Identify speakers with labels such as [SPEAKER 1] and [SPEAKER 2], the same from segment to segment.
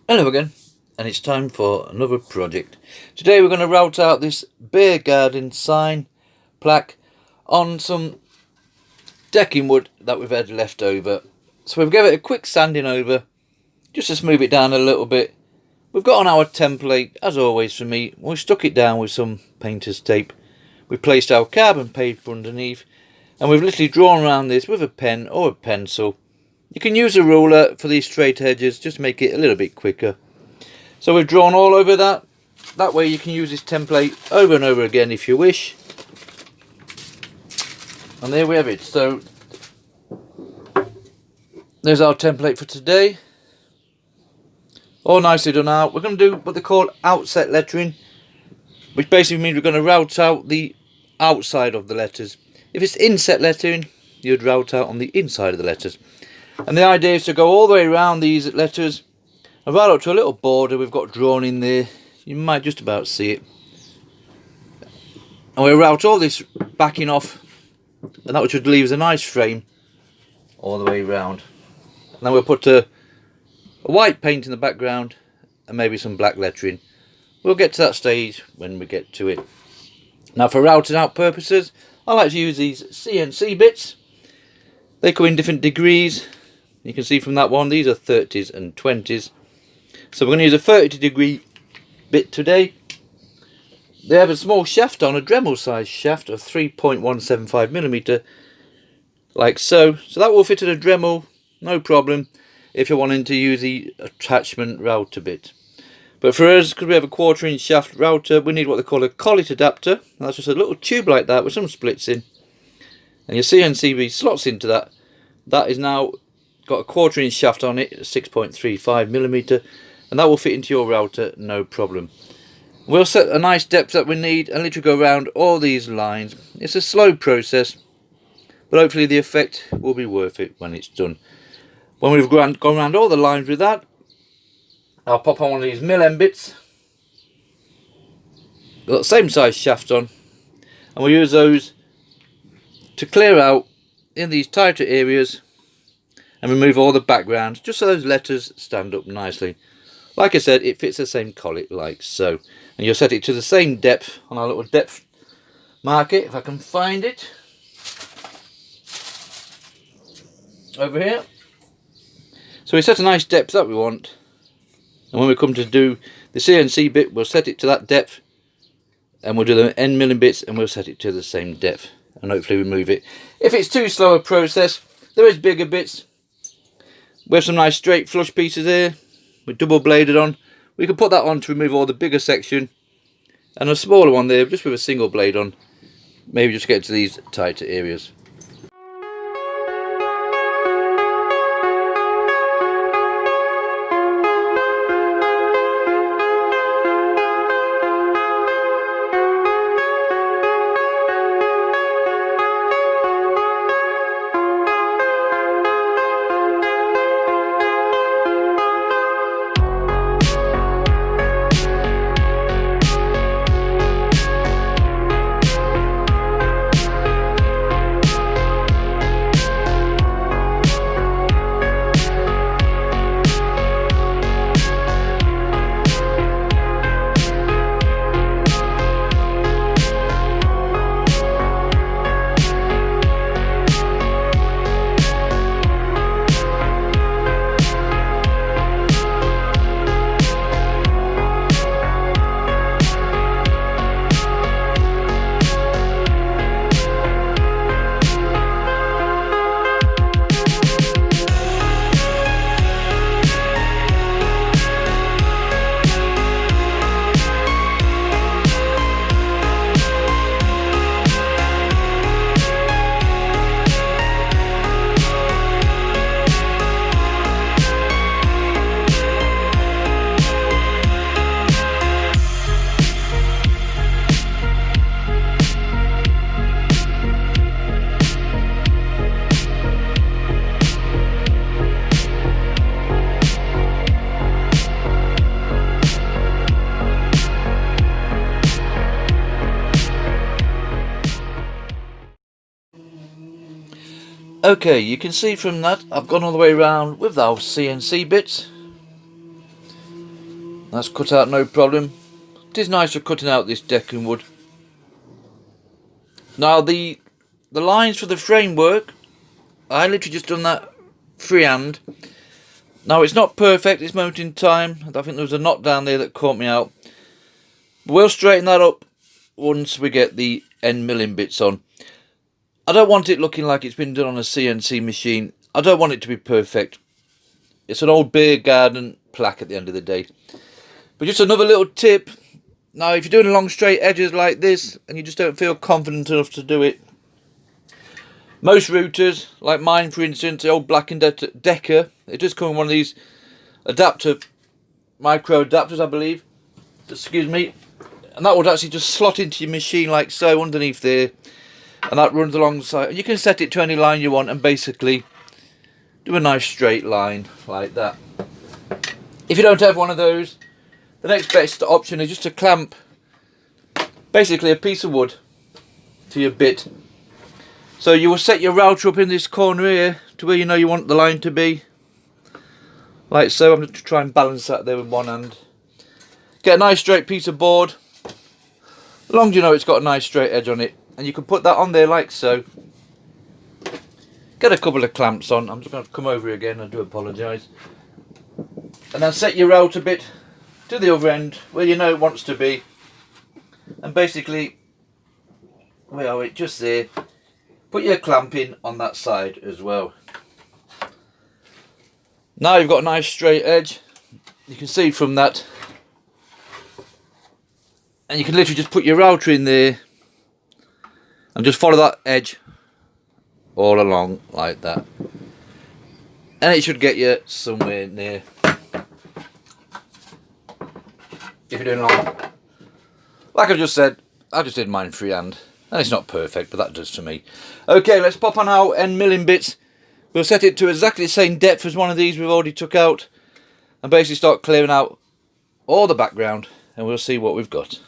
[SPEAKER 1] Hello again, and it's time for another project. Today we're going to route out this beer garden sign plaque on some decking wood that we've had left over. So we've given it a quick sanding over just to smooth it down a little bit. We've got on our template, as always for me, we stuck it down with some painter's tape. We've placed our carbon paper underneath, and we've literally drawn around this with a pen or a pencil. You can use a ruler for these straight edges, just to make it a little bit quicker. So we've drawn all over that. That way you can use this template over and over again if you wish. And there we have it. So there's our template for today. All nicely done out. We're going to do what they call outset lettering, which basically means we're going to route out the outside of the letters. If it's inset lettering, you'd route out on the inside of the letters. And the idea is to go all the way around these letters and right up to a little border we've got drawn in there. You might just about see it. And we'll route all this backing off, and that should leave us a nice frame all the way around. And then we'll put a white paint in the background and maybe some black lettering. We'll get to that stage when we get to it. Now for routing out purposes, I like to use these CNC bits. They come in different degrees. You can see from that one, these are 30s and 20s. So we're going to use a 30-degree bit today. They have a small shaft on, a Dremel size shaft of 3.175mm, like so. So that will fit in a Dremel, no problem, if you're wanting to use the attachment router bit. But for us, because we have a 1/4-inch shaft router, we need what they call a collet adapter. And that's just a little tube like that with some splits in. And your CNC slots into that. That is now got a 1/4-inch shaft on it, 6.35mm, and that will fit into your router, no problem. We'll set a nice depth that we need and literally go around all these lines. It's a slow process, but hopefully the effect will be worth it when it's done. When we've gone around all the lines with that, I'll pop on one of these mill end bits. Got the same size shaft on, and we'll use those to clear out in these tighter areas and remove all the background, just so those letters stand up nicely. Like I said, it fits the same collet like so. And you'll set it to the same depth on our little depth marker, if I can find it. Over here. So we set a nice depth that we want. And when we come to do the CNC bit, we'll set it to that depth. And we'll do the end milling bits and we'll set it to the same depth. And hopefully remove it. If it's too slow a process, there is bigger bits. We have some nice straight flush pieces here with double bladed on. We can put that on to remove all the bigger section, and a smaller one there just with a single blade on, maybe just get to these tighter areas. Okay, you can see from that I've gone all the way around with those CNC bits. That's cut out no problem. It is nice for cutting out this decking wood. Now the lines for the framework, I literally just done that freehand. Now it's not perfect at this moment in time. I think there was a knot down there that caught me out. But we'll straighten that up once we get the end milling bits on. I don't want it looking like it's been done on a CNC machine. I don't want it to be perfect. It's an old beer garden plaque at the end of the day. But just another little tip. Now if you're doing long straight edges like this and you just don't feel confident enough to do it, most routers, like mine for instance, the old Black & Decker, it does come in one of these micro adapters, I believe. Excuse me. And that would actually just slot into your machine like so underneath there. And that runs alongside. And you can set it to any line you want and basically do a nice straight line like that. If you don't have one of those, the next best option is just to clamp basically a piece of wood to your bit. So you will set your router up in this corner here to where you know you want the line to be. Like so. I'm going to try and balance that there with one hand. Get a nice straight piece of board. As long as you know it's got a nice straight edge on it. And you can put that on there like so. Get a couple of clamps on. I'm just going to come over here again. I do apologise. And then set your router bit to the other end where you know it wants to be. And basically, where are we? Just there. Put your clamp in on that side as well. Now you've got a nice straight edge. You can see from that. And you can literally just put your router in there and just follow that edge all along like that. And it should get you somewhere near. If you're doing long. Like I just said, I just did mine freehand. And it's not perfect, but that does to me. Okay, let's pop on our end milling bits. We'll set it to exactly the same depth as one of these we've already took out. And basically start clearing out all the background. And we'll see what we've got.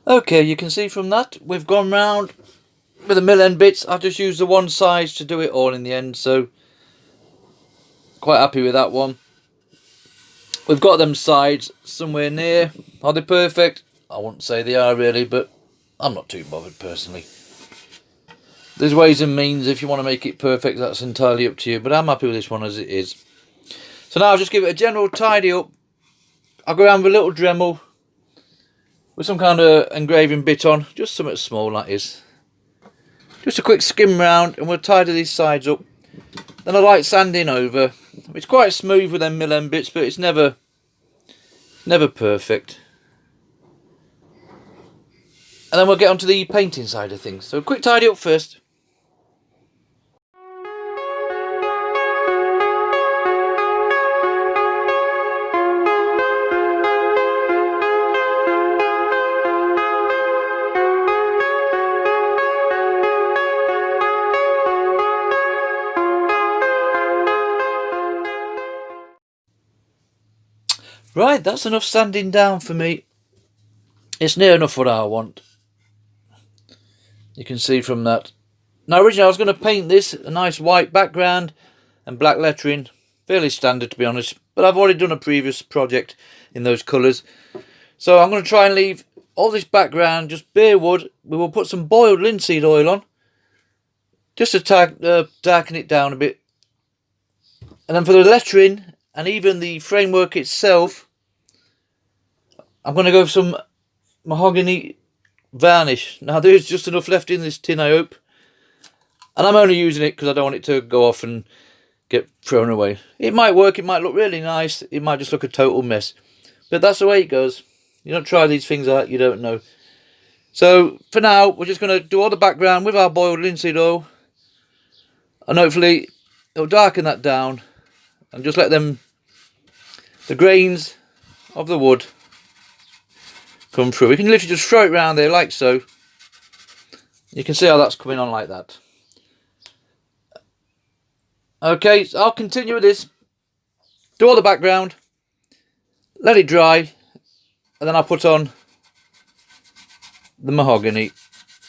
[SPEAKER 1] Okay, you can see from that we've gone round with the mill end bits. I've just used the one size to do it all in the end, so quite happy with that one. We've got them sides somewhere near. Are they perfect? I wouldn't say they are really, but I'm not too bothered personally. There's ways and means. If you want to make it perfect, that's entirely up to you, but I'm happy with this one as it is. So now I'll just give it a general tidy up. I'll go around with a little Dremel with some kind of engraving bit on, just something small like this. Just a quick skim round and we'll tidy these sides up. Then I like sanding over. It's quite smooth with them mill end bits, but it's never perfect. And then we'll get onto the painting side of things. So a quick tidy up first. Right, that's enough sanding down for me. It's near enough what I want. You can see from that. Now originally I was going to paint this a nice white background and black lettering. Fairly standard to be honest. But I've already done a previous project in those colours. So I'm going to try and leave all this background, just bare wood. We will put some boiled linseed oil on, just to darken it down a bit. And then for the lettering and even the framework itself, I'm going to go for some mahogany varnish. Now there's just enough left in this tin, I hope. And I'm only using it because I don't want it to go off and get thrown away. It might work, it might look really nice, it might just look a total mess. But that's the way it goes. You don't try these things out, you don't know. So for now, we're just going to do all the background with our boiled linseed oil. And hopefully it'll darken that down. And just let the grains of the wood come through. We can literally just throw it around there like so. You can see how that's coming on like that. Okay, so I'll continue with this. Do all the background. Let it dry. And then I'll put on the mahogany.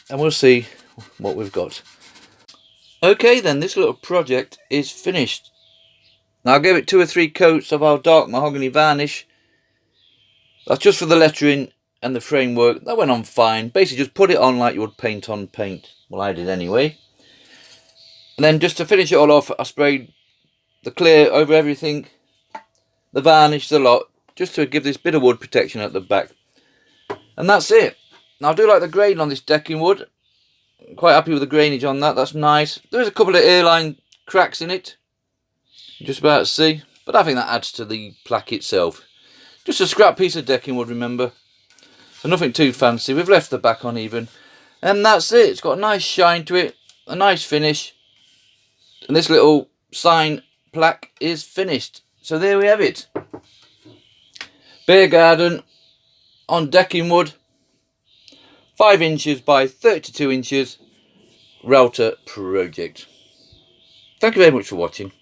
[SPEAKER 1] And we'll see what we've got. Okay then, this little project is finished. Now I gave it 2 or 3 coats of our dark mahogany varnish. That's just for the lettering and the framework. That went on fine. Basically just put it on like you would paint on paint. Well, I did anyway. And then just to finish it all off, I sprayed the clear over everything. The varnish, the lot. Just to give this bit of wood protection at the back. And that's it. Now I do like the grain on this decking wood. I'm quite happy with the grainage on that. That's nice. There is a couple of airline cracks in it. Just about to see. But I think that adds to the plaque itself. Just a scrap piece of decking wood, remember. So nothing too fancy. We've left the back on even. And that's it. It's got a nice shine to it. A nice finish. And this little sign plaque is finished. So there we have it. Bear garden on decking wood. 5 inches by 32 inches. Router project. Thank you very much for watching.